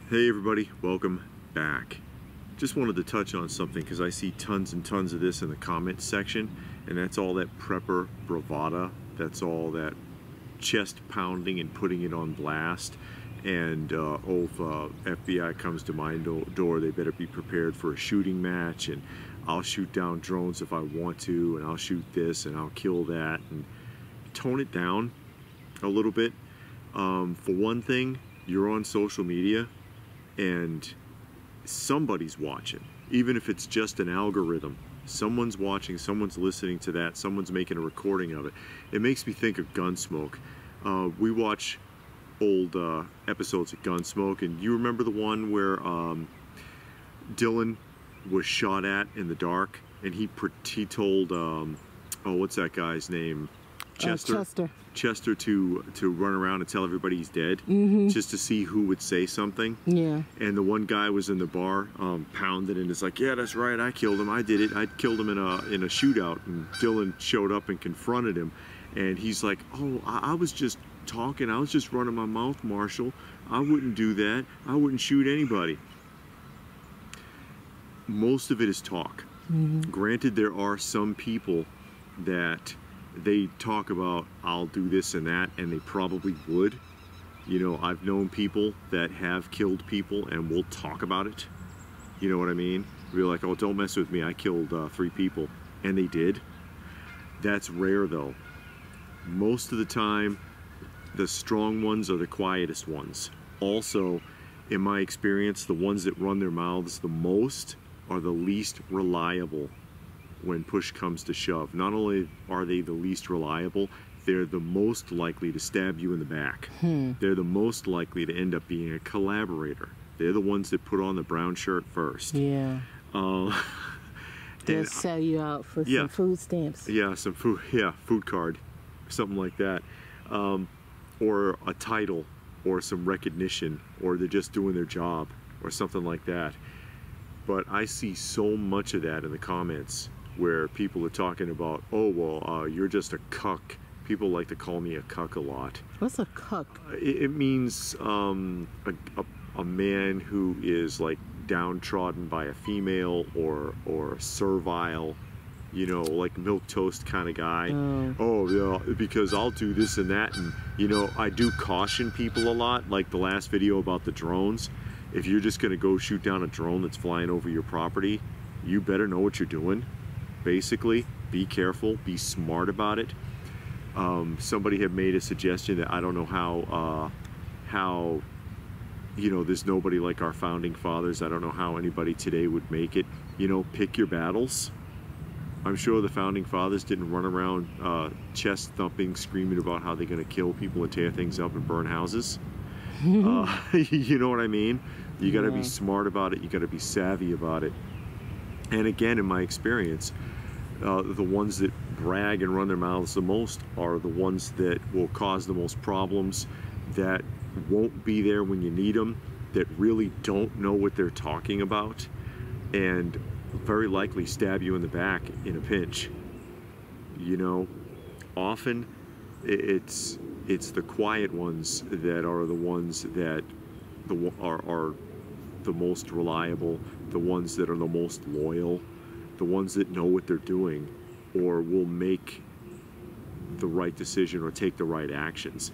Hey everybody, welcome back. Just wanted to touch on something because I see tons and tons of this in the comment section, and that's all that prepper bravada. That's all that chest pounding and putting it on blast. And if FBI comes to my door, they better be prepared for a shooting match, and I'll shoot down drones if I want to, and I'll shoot this and I'll kill that, and tone it down a little bit. For one thing, you're on social media and somebody's watching, even if it's just an algorithm. Someone's watching, someone's listening to that, someone's making a recording of it. It makes me think of Gunsmoke. We watch old episodes of Gunsmoke, and you remember the one where Dylan was shot at in the dark, and he told oh, what's that guy's name? Chester to run around and tell everybody he's dead, just to see who would say something. Yeah. And the one guy was in the bar, pounded, and it's like, yeah, that's right, I killed him, I did it, I killed him in a shootout. And Dylan showed up and confronted him, and he's like, oh, I was just talking, I was just running my mouth, Marshall. I wouldn't do that. I wouldn't shoot anybody. Most of it is talk. Granted, there are some people that they talk about, I'll do this and that, and they probably would. You know, I've known people that have killed people and will talk about it. You know what I mean? Be like, oh, don't mess with me, I killed 3 people. And they did. That's rare though. Most of the time, the strong ones are the quietest ones. Also, in my experience, the ones that run their mouths the most are the least reliable when push comes to shove. Not only are they the least reliable, they're the most likely to stab you in the back. They're the most likely to end up being a collaborator. They're the ones that put on the brown shirt first. Yeah. They'll sell you out for some food stamps. Yeah, some food. Yeah, food card, something like that, or a title, or some recognition, or they're just doing their job, or something like that. But I see so much of that in the comments, where people are talking about, oh, well, you're just a cuck. People like to call me a cuck a lot. What's a cuck? It means a man who is like downtrodden by a female, or servile, you know, like milquetoast kind of guy. Oh yeah, because I'll do this and that. And you know, I do caution people a lot, like the last video about the drones. If you're just gonna go shoot down a drone that's flying over your property, you better know what you're doing. Basically, be careful, be smart about it. Somebody had made a suggestion that I don't know how, you know, there's nobody like our founding fathers. I don't know how anybody today would make it. You know, pick your battles. I'm sure the founding fathers didn't run around chest thumping, screaming about how they're going to kill people and tear things up and burn houses. You know what I mean? You got to be smart about it. You got to be savvy about it. And again, in my experience, the ones that brag and run their mouths the most are the ones that will cause the most problems, that won't be there when you need them, that really don't know what they're talking about, and very likely stab you in the back in a pinch. You know, often it's the quiet ones that are the ones that are the most reliable, the ones that are the most loyal, the ones that know what they're doing, or will make the right decision or take the right actions.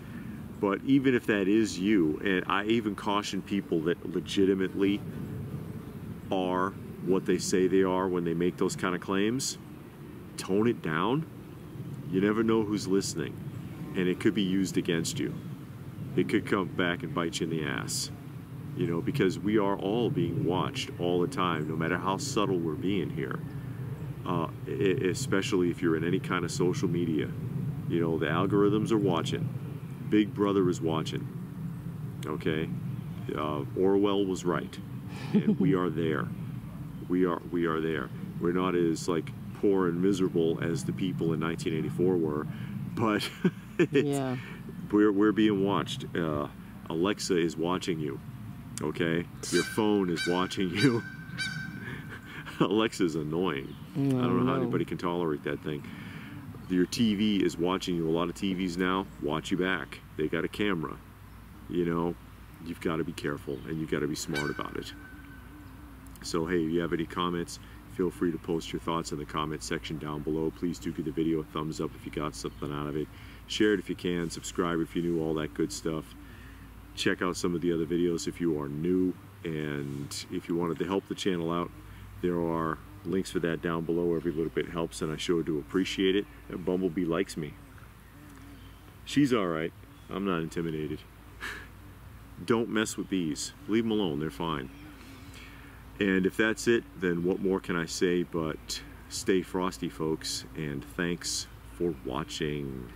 But even if that is you, and I even caution people that legitimately are what they say they are when they make those kind of claims, tone it down. You never know who's listening, and it could be used against you. It could come back and bite you in the ass. You know, because we are all being watched all the time, no matter how subtle we're being here. Especially if you're in any kind of social media. You know, the algorithms are watching. Big Brother is watching. Okay? Orwell was right. And we are there. We are there. We're not as like poor and miserable as the people in 1984 were, but we're being watched. Alexa is watching you. Okay, your phone is watching you. Alexa's annoying. I don't know how anybody can tolerate that thing. Your TV is watching you. A lot of TVs now watch you back. They got a camera. You know, you've got to be careful and you've got to be smart about it. So hey, if you have any comments, feel free to post your thoughts in the comment section down below. Please do give the video a thumbs up if you got something out of it. Share it if you can, subscribe if you're new, all that good stuff. Check out some of the other videos if you are new, and if you wanted to help the channel out, there are links for that down below. Every little bit helps, and I sure do appreciate it. And Bumblebee likes me. She's alright. I'm not intimidated. Don't mess with bees. Leave them alone. They're fine. And if that's it, then what more can I say but stay frosty, folks, and thanks for watching.